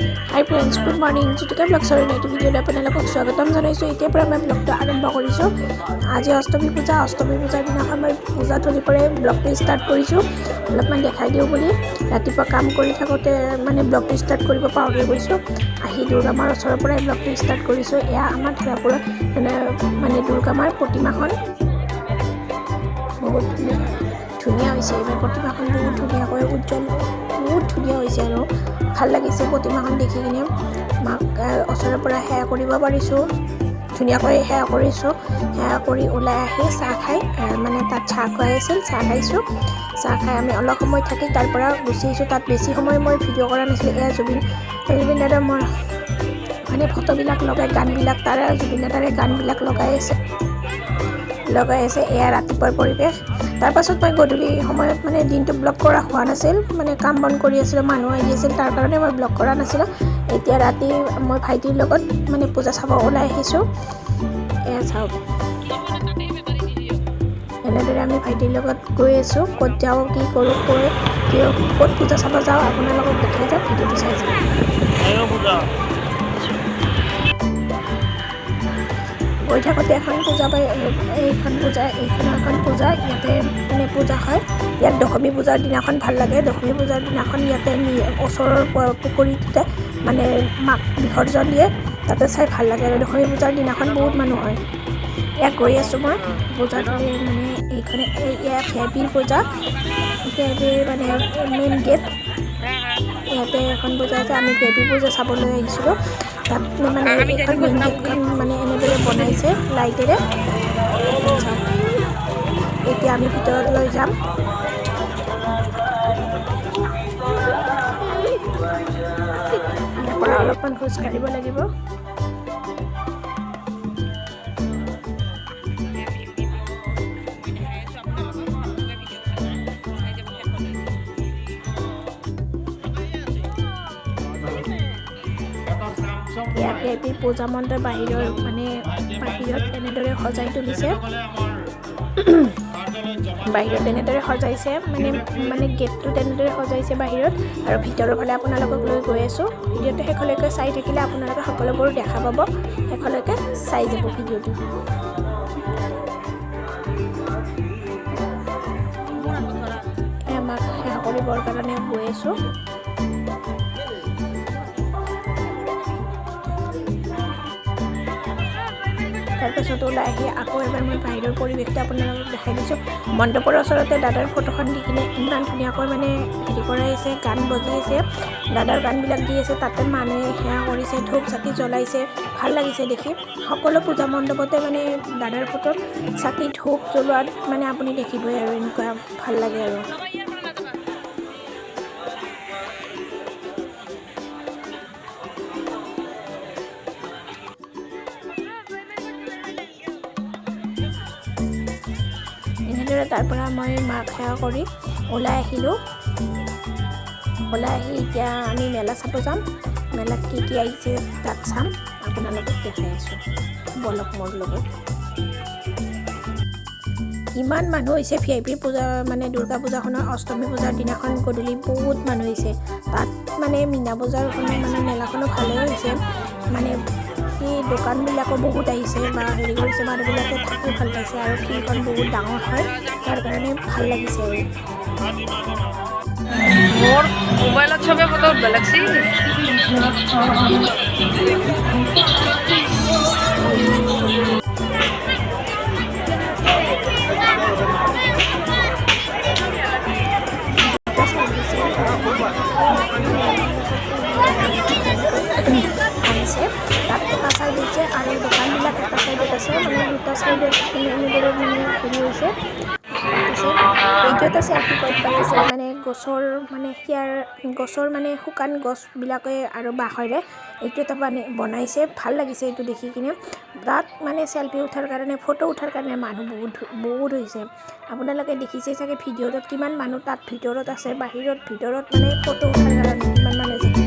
हाय friends, good morning. Jutika ब्लग्सर नैति भिडिओले আপোনালোকক স্বাগতম জনাইছো। এতিয়া পৰা মই ব্লগটো আৰম্ভ কৰিছো। আজি অষ্টমী পূজাৰ দিনাখন মই পূজা থলি পৰে ব্লগটো ষ্টাৰ্ট কৰিছো। অলপমান দেখাই দিও বুলি ৰাতিপুৱা কাম কৰি থাকোতে মানে ব্লগটো ষ্টাৰ্ট কৰিব পাহৰি গৈছো। আহি দুৰ্গা মাৰ ওচৰৰ পৰাই ব্লগটো ষ্টাৰ্ট কৰিছো। এয়া আমাৰ ধৰাপুৰৰ মানে দুৰ্গা মাৰ প্ৰতিমাখন বহুত ধুনীয়া হৈছে। এইবাৰ প্ৰতিমাখন বহুত ধুনীয়াকৈ উজ্জ্বল, বহুত ধুনীয়া হৈছে আৰু ভাল লাগিছে প্ৰতিমাখন দেখি কিনে। মাক ওচৰৰ পৰা সেৱা কৰিব পাৰিছোঁ, ধুনীয়াকৈ সেৱা কৰিছোঁ। সেৱা কৰি ওলাই আহি চাহ খাই মানে তাত চাহ খুৱাই আছিল, চাহ খাইছোঁ। চাহ খাই আমি অলপ সময় থাকি তাৰ পৰা গুচি আহিছোঁ। তাত বেছি সময় মই ভিডিঅ' কৰা নাছিলোঁ। এয়া জুবিন দাদাৰ মই মানে ফটোবিলাক লগাই গানবিলাক জুবিন দাদাৰে গানবিলাক লগাই আছে। এয়া ৰাতিপুৱাৰ পৰিৱেশ। তাৰপাছত মই গধূলি সময়ত মানে দিনটো ব্লগ কৰা হোৱা নাছিল, মানে কাম বন কৰি আছিলোঁ, মানুহ আহি আছিল, তাৰ কাৰণে মই ব্লগ কৰা নাছিলোঁ। এতিয়া ৰাতি মই ভাইটিৰ লগত মানে পূজা চাব ওলাই আহিছোঁ। এয়া চাওক, এনেদৰে আমি ভাইটিৰ লগত গৈ আছোঁ। ক'ত যাওঁ, কি কৰোঁ, ক'ত পূজা চাব যাওঁ আপোনালোকক দেখাই যাওঁ, ভিডিঅ'টো চাই যাওঁ। গৈ থাকোঁতে এখন পূজা পাই, এখন পূজা ইয়াতে মানে পূজা হয়। ইয়াত দশমী পূজাৰ দিনাখন ভাল লাগে। দশমী পূজাৰ দিনাখন ইয়াতে ওচৰৰ পুখুৰীটোতে মানে মাক বিসৰ্জন দিয়ে, তাতে চাই ভাল লাগে। আৰু দশমী পূজাৰ দিনাখন বহুত মানুহ হয়। ইয়াত গৈ আছোঁ মই পূজাত মানে এইখনে এয়া ভিআইপিৰ পূজা, ভিআইপিৰ মানে মেইন গেট। ইয়াতে এখন পূজা আছে, আমি ভিআইপি পূজা চাবলৈ আহিছিলোঁ। তাত মানে এইখন মেইন গেটখন মানে এনেদৰে বনাইছে লাইটেৰে। এতিয়া আমি ভিতৰত লৈ যাম। ইয়াৰ পৰা অলপমান খোজ কাঢ়িব লাগিব। এয়া ভিআইপি পূজা মণ্ডপ বাহিৰত এনেদৰে সজাই তুলিছে। বাহিৰত এনেদৰে সজাইছে, মানে গেটটো তেনেদৰে সজাইছে বাহিৰত। আৰু ভিতৰৰ ফালে আপোনালোকক লৈ গৈ আছোঁ। ভিডিঅ'টো শেষলৈকে চাই থাকিলে আপোনালোকে সকলোবোৰ দেখা পাব। শেষলৈকে চাই যাব ভিডিঅ'টো। আমাক সেৱা কৰিবৰ কাৰণে গৈ আছোঁ। তাৰপাছত ওলাই আহি আকৌ এবাৰ মই বাহিৰৰ পৰিৱেশটো আপোনালোকক দেখাই দিছোঁ। মণ্ডপৰ ওচৰতে দাদাৰ ফটোখন দি কিনে ইমান ধুনীয়াকৈ মানে হেৰি কৰাই আছে, গান বজি আছে, দাদাৰ গানবিলাক দি আছে। তাতে মানুহে সেৱা কৰিছে, ধূপ চাকি জ্বলাইছে, ভাল লাগিছে দেখি। সকলো পূজা মণ্ডপতে মানে দাদাৰ ফটোত চাকি ধূপ জ্বলোৱাত মানে আপুনি দেখিবই আৰু এনেকুৱা ভাল লাগে আৰু। এনেদৰে তাৰ পৰা মই মাক সেৱা কৰি ওলাই আহিলোঁ। ওলাই আহি এতিয়া আমি মেলা চাব যাম। মেলাত কি কি আহিছে তাত চাম, আপোনালোকক দেখাই আছোঁ, বলক মোৰ লগত। ইমান মানুহ হৈছে ভিআইপি পূজা মানে দুৰ্গা পূজাখনৰ অষ্টমী পূজাৰ দিনাখন গধূলি বহুত মানুহ হৈছে। তাত মানে মিনা বজাৰখনো মানে মেলাখনো ভালেই হৈছে, মানে এই দোকানবিলাকো বহুত আহিছে বা হেৰি কৰিছে, মানুহবিলাকে থাকি ভাল পাইছে। আৰু ফিল্ডখন বহুত ডাঙৰ হয়, তাৰ কাৰণে ভাল লাগিছে আৰু। মোৰ মোবাইলত ছবি ফটো বেলেগছি আহিছে তাত এটা চাইড হৈছে আৰু দোকানবিলাক এটা চাইডত আছে, মানে দুটা চাইডত এনেদৰে মানে হেৰি হৈছে পাতিছে। এইটো এটা চেল্ফি পইণ্ট পাতিছে, মানে গছৰ মানে শুকান গছবিলাকে আৰু বাঁহেৰে এইটো এটা মানে বনাইছে। ভাল লাগিছে এইটো দেখি কিনে। তাত মানে চেল্ফি উঠাৰ কাৰণে, ফটো উঠাৰ কাৰণে মানুহ বহুত হৈছে। আপোনালোকে দেখিছে চাগে ভিডিঅ'টোত কিমান মানুহ তাত ভিতৰত আছে। ভিতৰত মানে ফটো উঠাৰ কাৰণে কিমান মানুহ আছে।